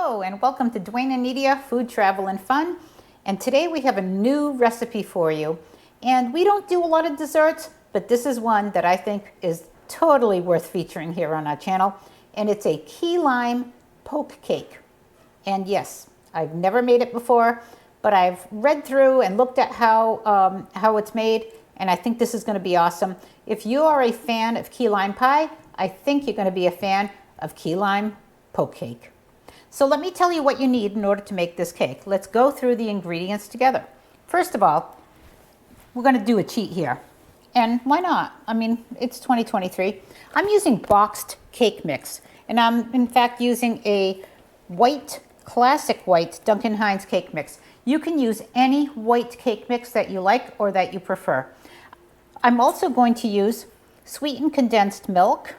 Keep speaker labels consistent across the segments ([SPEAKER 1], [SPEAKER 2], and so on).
[SPEAKER 1] Hello and welcome to Dwayne and Nidia Food, Travel, and Fun. And today we have a new recipe for you. And we don't do a lot of desserts, but this is one that I think is totally worth featuring here on our channel. And it's a key lime poke cake. And yes, I've never made it before, but I've read through and looked at how it's made, and I think this is going to be awesome. If you are a fan of key lime pie, I think you're going to be a fan of key lime poke cake. So let me tell you what you need in order to make this cake. Let's go through the ingredients together. First of all, we're going to do a cheat here. And why not? I mean, it's 2023. I'm using boxed cake mix. And I'm in fact using a classic white Duncan Hines cake mix. You can use any white cake mix that you like or that you prefer. I'm also going to use sweetened condensed milk,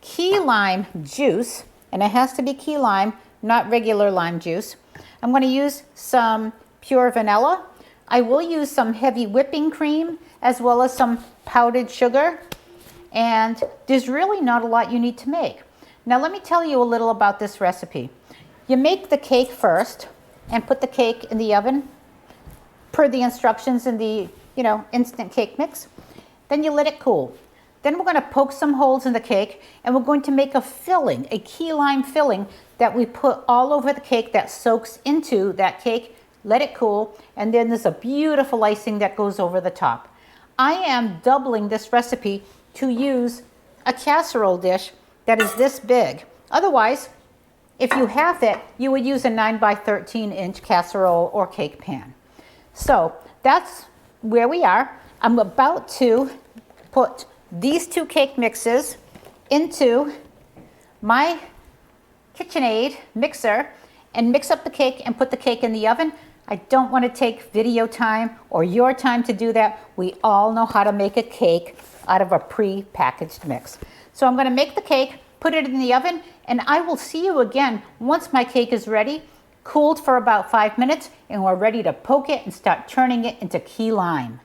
[SPEAKER 1] key lime juice, and it has to be key lime, not regular lime juice. I'm going to use some pure vanilla. I will use some heavy whipping cream as well as some powdered sugar. And there's really not a lot you need to make. Now let me tell you a little about this recipe. You make the cake first and put the cake in the oven per the instructions in the instant cake mix. Then you let it cool. Then we're going to poke some holes in the cake and we're going to make a filling, a key lime filling that we put all over the cake that soaks into that cake. Let it cool, and then there's a beautiful icing that goes over the top. I am doubling this recipe to use a casserole dish that is this big. Otherwise, if you have it, you would use a 9 by 13 inch casserole or cake pan. So that's where we are. I'm about to put these two cake mixes into my KitchenAid mixer and mix up the cake and put the cake in the oven. I don't want to take video time or your time to do that. We all know how to make a cake out of a pre-packaged mix. So I'm going to make the cake, put it in the oven, and I will see you again once my cake is ready, cooled for about 5 minutes, and we're ready to poke it and start turning it into key lime.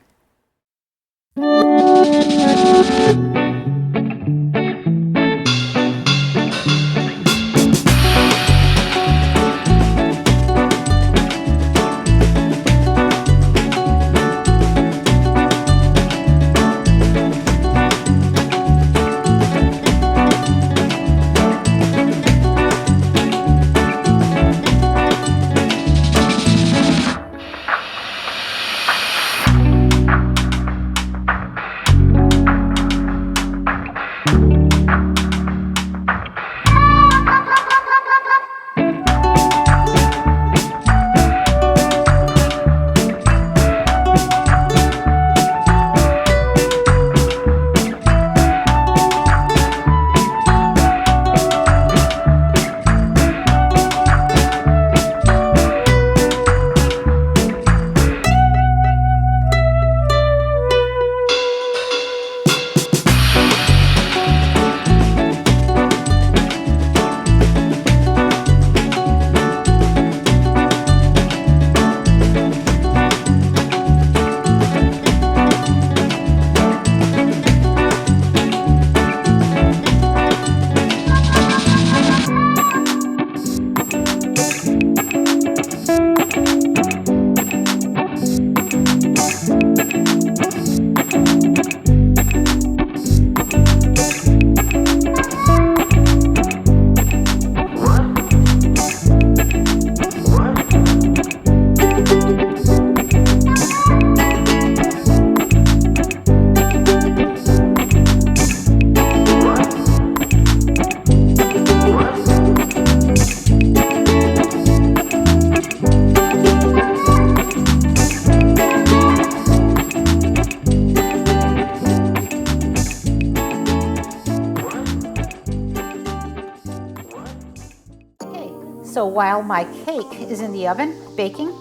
[SPEAKER 1] So while my cake is in the oven baking,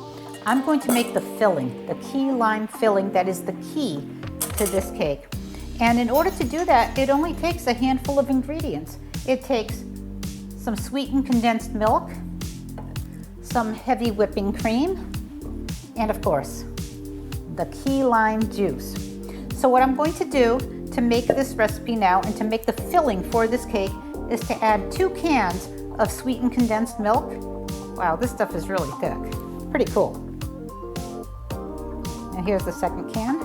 [SPEAKER 1] I'm going to make the filling, the key lime filling that is the key to this cake. And in order to do that, it only takes a handful of ingredients. It takes some sweetened condensed milk, some heavy whipping cream, and of course, the key lime juice. So what I'm going to do to make this recipe now and to make the filling for this cake is to add 2 cans of sweetened condensed milk Wow, this stuff is really thick. Pretty cool. And here's the second can.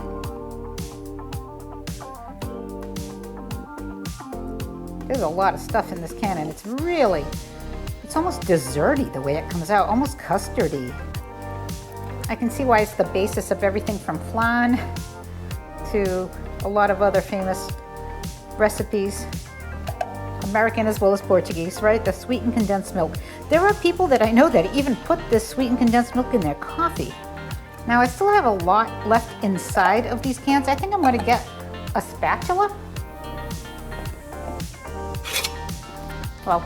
[SPEAKER 1] There's a lot of stuff in this can, and it's almost desserty the way it comes out, almost custardy. I can see why it's the basis of everything from flan to a lot of other famous recipes, American as well as Portuguese, right? The sweetened condensed milk. There are people that I know that even put this sweetened condensed milk in their coffee. Now I still have a lot left inside of these cans. I think I'm going to get a spatula. Well,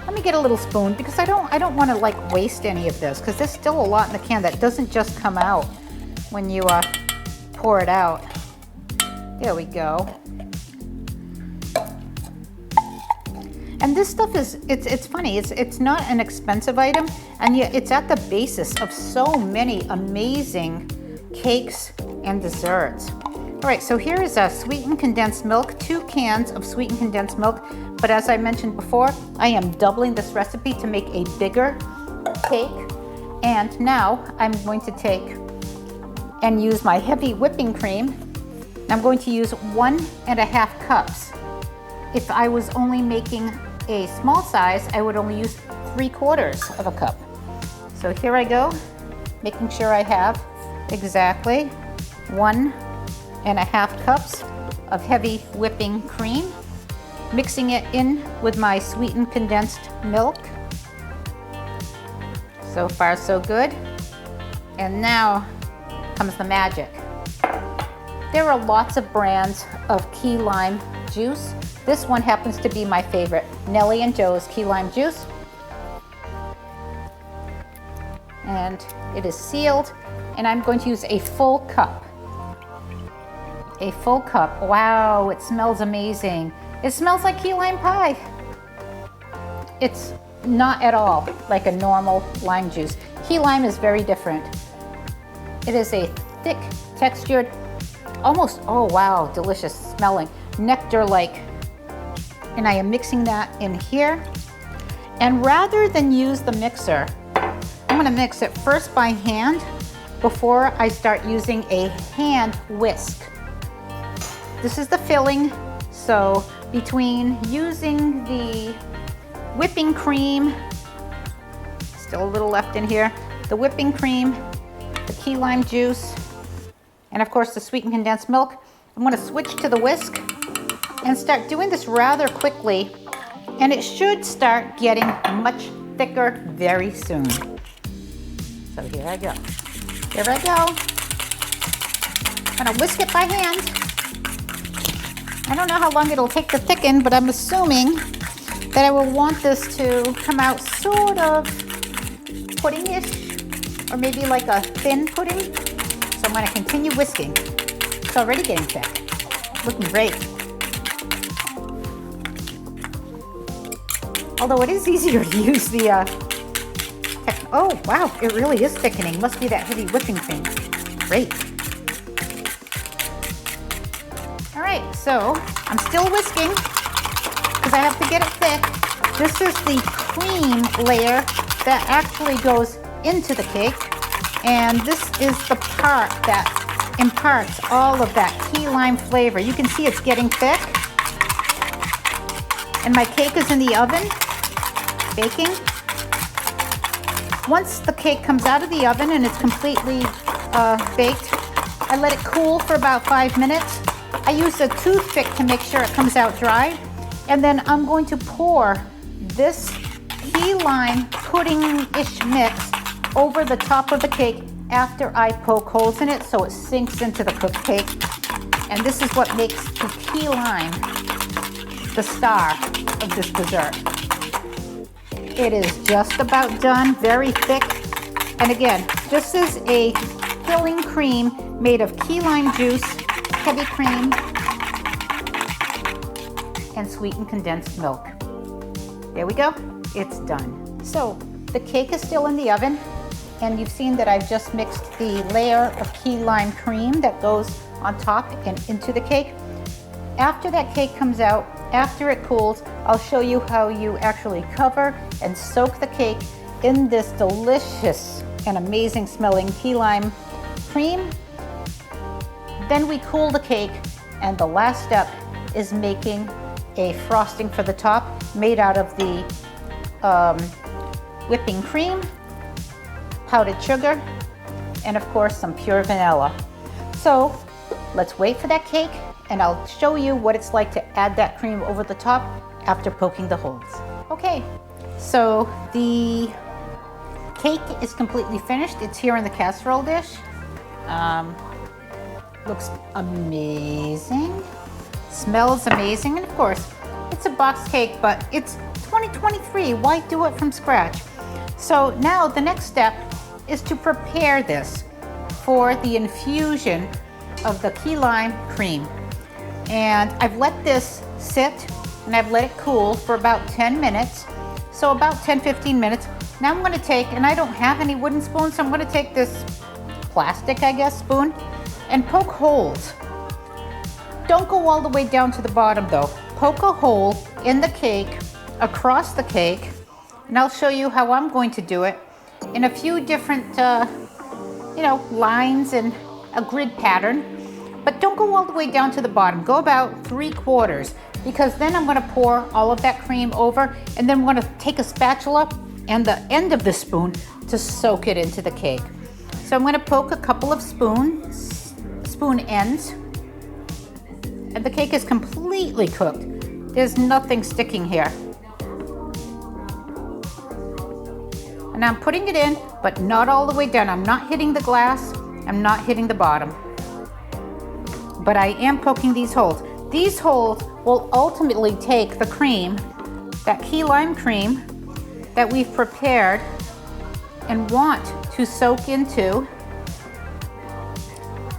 [SPEAKER 1] let me get a little spoon because I don't want to like waste any of this because there's still a lot in the can that doesn't just come out when you pour it out. There we go. And this stuff it's funny, it's not an expensive item, and yet it's at the basis of so many amazing cakes and desserts. All right, so here is a sweetened condensed milk, 2 cans of sweetened condensed milk. But as I mentioned before, I am doubling this recipe to make a bigger cake. And now I'm going to take and use my heavy whipping cream. I'm going to use 1.5 cups. If I was only making a small size, I would only use 3/4 of a cup. So here I go, making sure I have exactly 1.5 cups of heavy whipping cream, mixing it in with my sweetened condensed milk. So far so good. And now comes the magic. There are lots of brands of key lime juice. This one happens to be my favorite, Nellie and Joe's key lime juice. And it is sealed, and I'm going to use a full cup. A full cup. Wow, it smells amazing. It smells like key lime pie. It's not at all like a normal lime juice. Key lime is very different. It is a thick textured, almost, oh wow, delicious smelling, nectar-like. And I am mixing that in here. And rather than use the mixer, I'm gonna mix it first by hand before I start using a hand whisk. This is the filling, so between using the whipping cream, still a little left in here, the whipping cream, the key lime juice, and of course the sweetened condensed milk, I'm gonna switch to the whisk and start doing this rather quickly, and it should start getting much thicker very soon. So here I go. Here I go. I'm gonna whisk it by hand. I don't know how long it'll take to thicken, but I'm assuming that I will want this to come out sort of pudding-ish, or maybe like a thin pudding. So I'm gonna continue whisking. It's already getting thick. Looking great. Although it is easier to use the, oh wow, it really is thickening. Must be that heavy whipping cream. Great. All right, so I'm still whisking because I have to get it thick. This is the cream layer that actually goes into the cake. And this is the part that imparts all of that key lime flavor. You can see it's getting thick. And my cake is in the oven, baking. Once the cake comes out of the oven and it's completely baked, I let it cool for about 5 minutes. I use a toothpick to make sure it comes out dry. And then I'm going to pour this key lime pudding-ish mix over the top of the cake after I poke holes in it so it sinks into the cooked cake. And this is what makes the key lime the star of this dessert. It is just about done, very thick. And again, this is a filling cream made of key lime juice, heavy cream, and sweetened condensed milk. There we go, it's done. So the cake is still in the oven, and you've seen that I've just mixed the layer of key lime cream that goes on top and into the cake. After that cake comes out, after it cools, I'll show you how you actually cover and soak the cake in this delicious and amazing smelling key lime cream. Then we cool the cake, and the last step is making a frosting for the top made out of the whipping cream, powdered sugar, and of course some pure vanilla. So let's wait for that cake, and I'll show you what it's like to add that cream over the top after poking the holes. Okay, so the cake is completely finished. It's here in the casserole dish. Looks amazing, smells amazing, and of course, it's a box cake, but it's 2023. Why do it from scratch? So now the next step is to prepare this for the infusion of the key lime cream. And I've let this sit and I've let it cool for about 10 minutes. So about 10-15 minutes. Now I'm gonna take, and I don't have any wooden spoons, so I'm gonna take this plastic, I guess, spoon and poke holes. Don't go all the way down to the bottom though. Poke a hole in the cake, across the cake, and I'll show you how I'm going to do it in a few different, lines and a grid pattern. But don't go all the way down to the bottom. Go about 3/4, because then I'm gonna pour all of that cream over, and then I'm gonna take a spatula and the end of the spoon to soak it into the cake. So I'm gonna poke a couple of spoon ends, and the cake is completely cooked. There's nothing sticking here. And I'm putting it in, but not all the way down. I'm not hitting the glass, I'm not hitting the bottom. But I am poking these holes. These holes will ultimately take the cream, that key lime cream that we've prepared and want to soak into.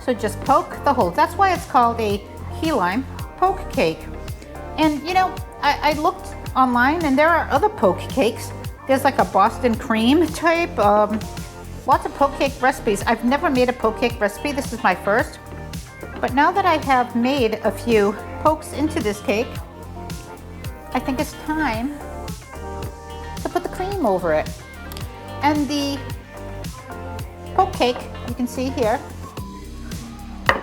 [SPEAKER 1] So just poke the holes. That's why it's called a key lime poke cake. And I looked online, and there are other poke cakes. There's like a Boston cream type, lots of poke cake recipes. I've never made a poke cake recipe. This is my first. But now that I have made a few pokes into this cake, I think it's time to put the cream over it. And the poke cake, you can see here,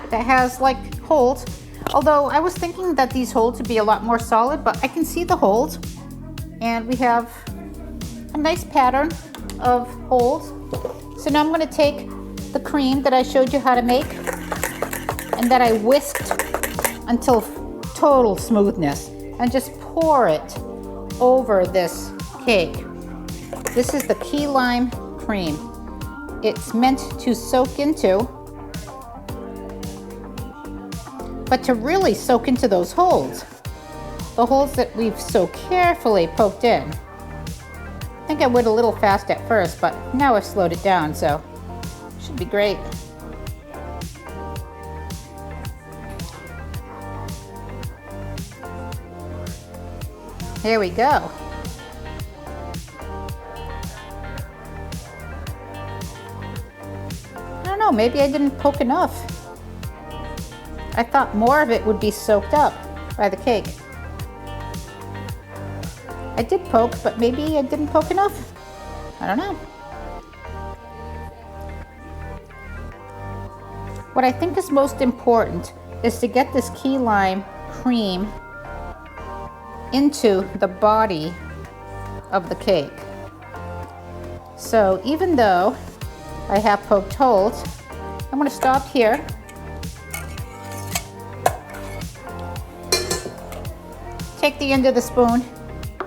[SPEAKER 1] that has like holes. Although I was thinking that these holes would be a lot more solid, but I can see the holes. And we have a nice pattern of holes. So now I'm gonna take the cream that I showed you how to make and that I whisked until total smoothness, and just pour it over this cake. This is the key lime cream. It's meant to soak into, but to really soak into those holes, the holes that we've so carefully poked in. I think I went a little fast at first, but now I've slowed it down, so it should be great. Here we go. I don't know, maybe I didn't poke enough. I thought more of it would be soaked up by the cake. I did poke, but maybe I didn't poke enough. I don't know. What I think is most important is to get this key lime cream into the body of the cake. So even though I have poked holes, I'm going to stop here. Take the end of the spoon,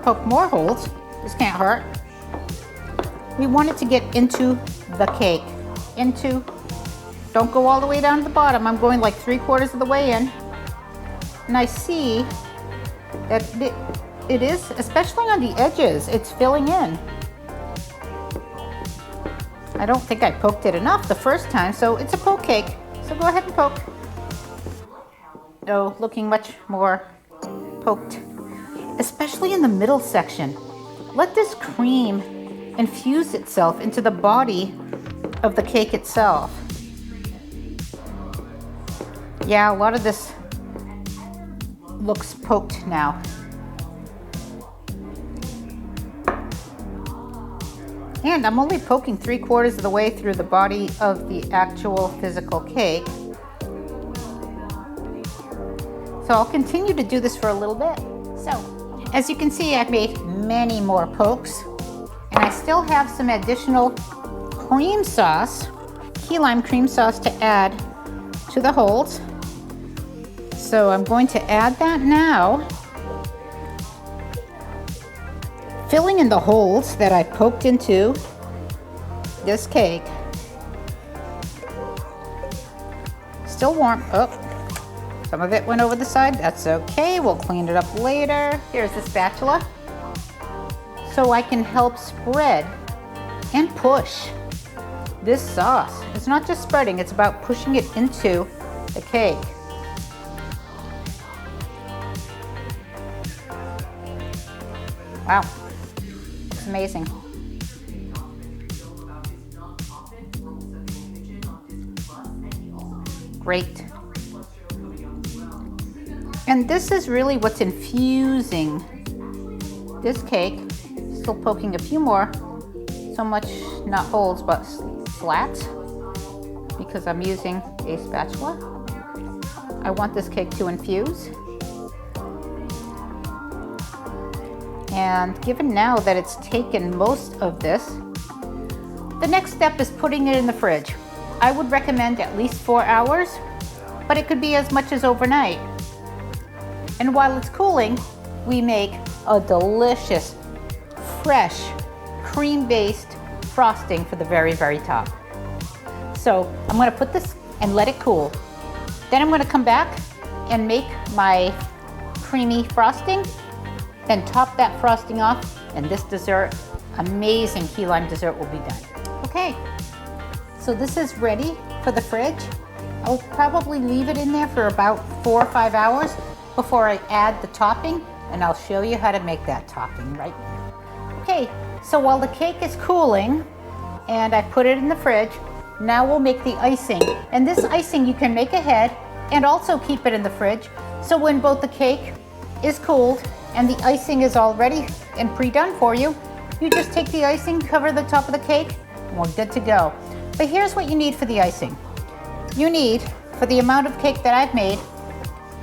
[SPEAKER 1] poke more holes. This can't hurt. We want it to get into the cake. Don't go all the way down to the bottom. I'm going like 3/4 of the way in. And I see that it is, especially on the edges, it's filling in. I don't think I poked it enough the first time, so it's a poke cake. So go ahead and poke. Oh, looking much more poked, especially in the middle section. Let this cream infuse itself into the body of the cake itself. Yeah, a lot of this looks poked now. And I'm only poking 3/4 of the way through the body of the actual physical cake. So I'll continue to do this for a little bit. So, as you can see, I've made many more pokes, and I still have some additional cream sauce, key lime cream sauce to add to the holes. So I'm going to add that now, filling in the holes that I poked into this cake. Still warm. Oh, some of it went over the side. That's okay. We'll clean it up later. Here's the spatula, so I can help spread and push this sauce. It's not just spreading, it's about pushing it into the cake. Wow, it's amazing. Great. And this is really what's infusing this cake. Still poking a few more, so much not holes but slats, because I'm using a spatula. I want this cake to infuse. And given now that it's taken most of this, the next step is putting it in the fridge. I would recommend at least 4 hours, but it could be as much as overnight. And while it's cooling, we make a delicious, fresh, cream-based frosting for the very, very top. So I'm gonna put this and let it cool. Then I'm gonna come back and make my creamy frosting, then top that frosting off, and this dessert, amazing key lime dessert, will be done. Okay, so this is ready for the fridge. I'll probably leave it in there for about 4 or 5 hours before I add the topping, and I'll show you how to make that topping right now. Okay, so while the cake is cooling and I put it in the fridge, now we'll make the icing. And this icing you can make ahead and also keep it in the fridge, so when both the cake is cooled and the icing is all ready and pre-done for you, you just take the icing, cover the top of the cake, and we're good to go. But here's what you need for the icing. You need, for the amount of cake that I've made,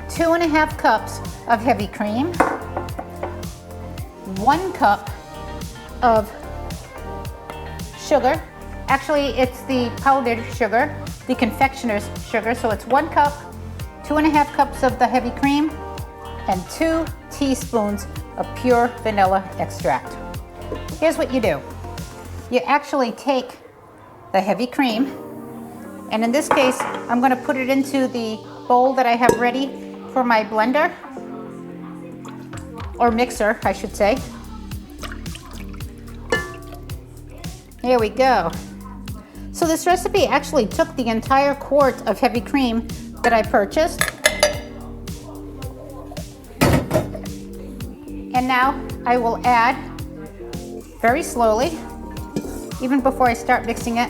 [SPEAKER 1] 2.5 cups of heavy cream, 1 cup of sugar. Actually, it's the powdered sugar, the confectioner's sugar. So it's 1 cup, 2.5 cups of the heavy cream, and 2 teaspoons of pure vanilla extract. Here's what you do. You actually take the heavy cream, and in this case, I'm going to put it into the bowl that I have ready for my blender, or mixer, I should say. Here we go. So this recipe actually took the entire quart of heavy cream that I purchased. And now I will add, very slowly, even before I start mixing it,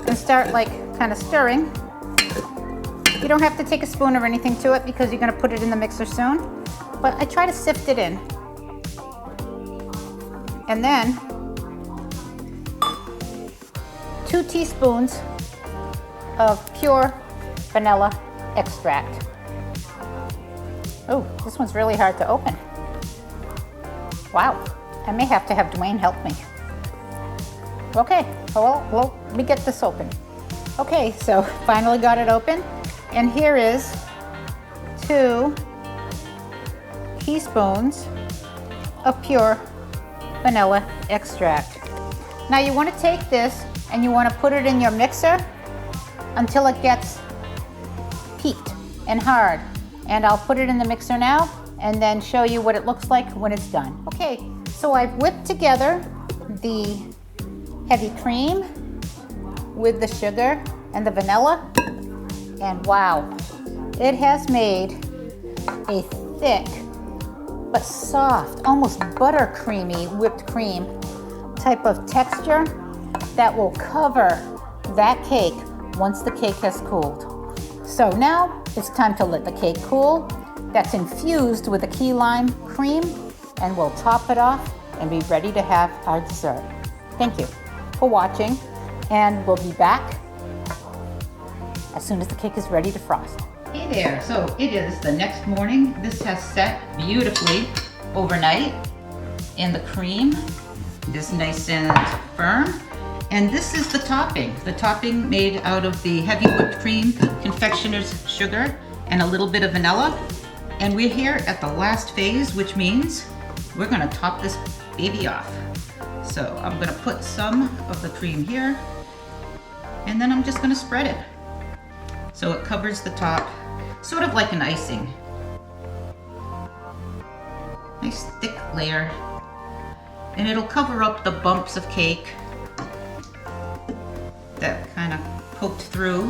[SPEAKER 1] and start like kind of stirring. You don't have to take a spoon or anything to it because you're going to put it in the mixer soon. But I try to sift it in. And then 2 teaspoons of pure vanilla extract. Oh, this one's really hard to open. Wow, I may have to have Dwayne help me. Okay, well, let me get this open. Okay, so finally got it open. And here is 2 teaspoons of pure vanilla extract. Now you want to take this and you want to put it in your mixer until it gets peaked and hard. And I'll put it in the mixer now and then show you what it looks like when it's done. Okay, so I've whipped together the heavy cream with the sugar and the vanilla, and wow, it has made a thick but soft, almost buttercreamy whipped cream type of texture that will cover that cake once the cake has cooled. So now it's time to let the cake cool. That's infused with the key lime cream, and we'll top it off and be ready to have our dessert. Thank you. for watching, and we'll be back as soon as the cake is ready to frost. Hey there, so it is the next morning. This has set beautifully overnight, and the cream is nice and firm. And this is the topping made out of the heavy whipped cream, confectioner's sugar, and a little bit of vanilla. And we're here at the last phase, which means we're gonna top this baby off. So I'm gonna put some of the cream here, and then I'm just gonna spread it. So it covers the top, sort of like an icing. Nice thick layer. And it'll cover up the bumps of cake that kind of poked through,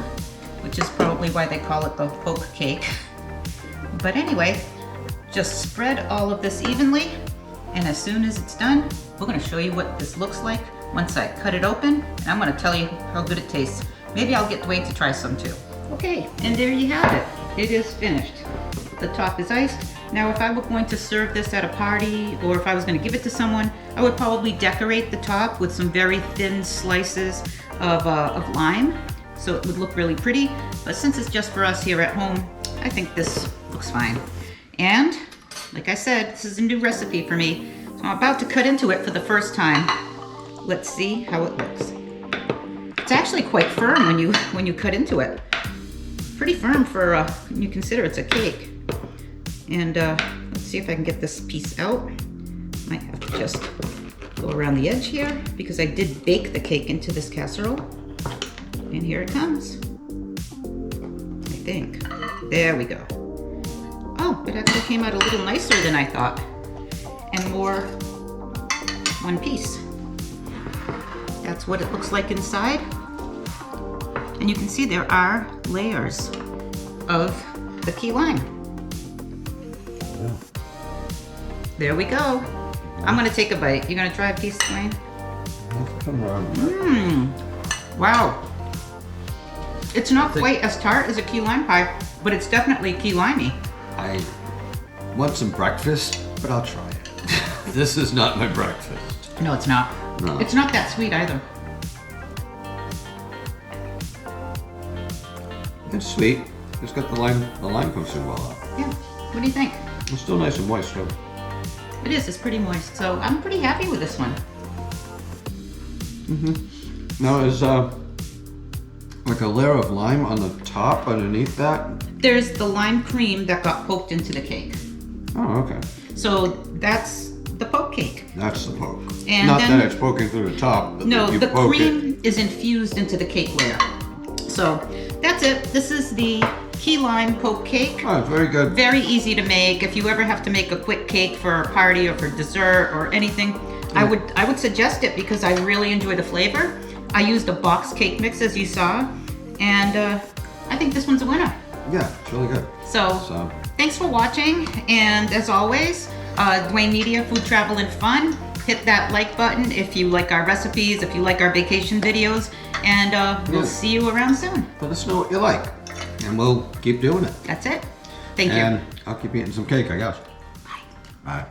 [SPEAKER 1] which is probably why they call it the poke cake. But anyway, just spread all of this evenly, and as soon as it's done, we're gonna show you what this looks like once I cut it open, and I'm gonna tell you how good it tastes. Maybe I'll get Dwayne to try some too. Okay, and there you have it. It is finished. The top is iced. Now, if I were going to serve this at a party, or if I was gonna give it to someone, I would probably decorate the top with some very thin slices of lime, so it would look really pretty. But since it's just for us here at home, I think this looks fine. And like I said, this is a new recipe for me, so I'm about to cut into it for the first time. Let's see how it looks. It's actually quite firm when you cut into it. Pretty firm for when you consider it's a cake. And let's see if I can get this piece out. Might have to just go around the edge here because I did bake the cake into this casserole. And here it comes. I think. There we go. Oh, it actually came out a little nicer than I thought. And more one piece. That's what it looks like inside. And you can see there are layers of the key lime.
[SPEAKER 2] Yeah.
[SPEAKER 1] There we go. I'm gonna take a bite. You gonna try a piece, Dwayne?
[SPEAKER 2] Come around.
[SPEAKER 1] Wow. It's not quite as tart as a key lime pie, but it's definitely key limey.
[SPEAKER 2] I want some breakfast, but I'll try it. This is not my breakfast.
[SPEAKER 1] No, it's not.
[SPEAKER 2] No.
[SPEAKER 1] It's not that sweet either.
[SPEAKER 2] It's sweet. It's got the lime comes in well up.
[SPEAKER 1] Yeah. What do you think?
[SPEAKER 2] It's still nice and moist though.
[SPEAKER 1] It is. It's pretty moist. So I'm pretty happy with this one.
[SPEAKER 2] Now is like a layer of lime on the top underneath that?
[SPEAKER 1] There's the lime cream that got poked into the cake.
[SPEAKER 2] Oh, okay.
[SPEAKER 1] So that's the poke cake.
[SPEAKER 2] That's the poke.
[SPEAKER 1] And
[SPEAKER 2] not
[SPEAKER 1] then,
[SPEAKER 2] that it's poking through the top, but
[SPEAKER 1] no,
[SPEAKER 2] you
[SPEAKER 1] the
[SPEAKER 2] poke
[SPEAKER 1] cream is infused into the cake layer. So that's it. This is the key lime poke cake.
[SPEAKER 2] Oh, very good.
[SPEAKER 1] Very easy to make. If you ever have to make a quick cake for a party or for dessert or anything, I would suggest it because I really enjoy the flavor. I used a box cake mix as you saw, and I think this one's a winner.
[SPEAKER 2] Yeah, it's really good.
[SPEAKER 1] So thanks for watching, and as always, Dwayne Media, Food, Travel, and Fun. Hit that like button if you like our recipes, if you like our vacation videos, and we'll see you around soon.
[SPEAKER 2] Let us know what you like, and we'll keep doing it.
[SPEAKER 1] That's it. Thank you.
[SPEAKER 2] And I'll keep eating some cake, I guess.
[SPEAKER 1] Bye.
[SPEAKER 2] Bye.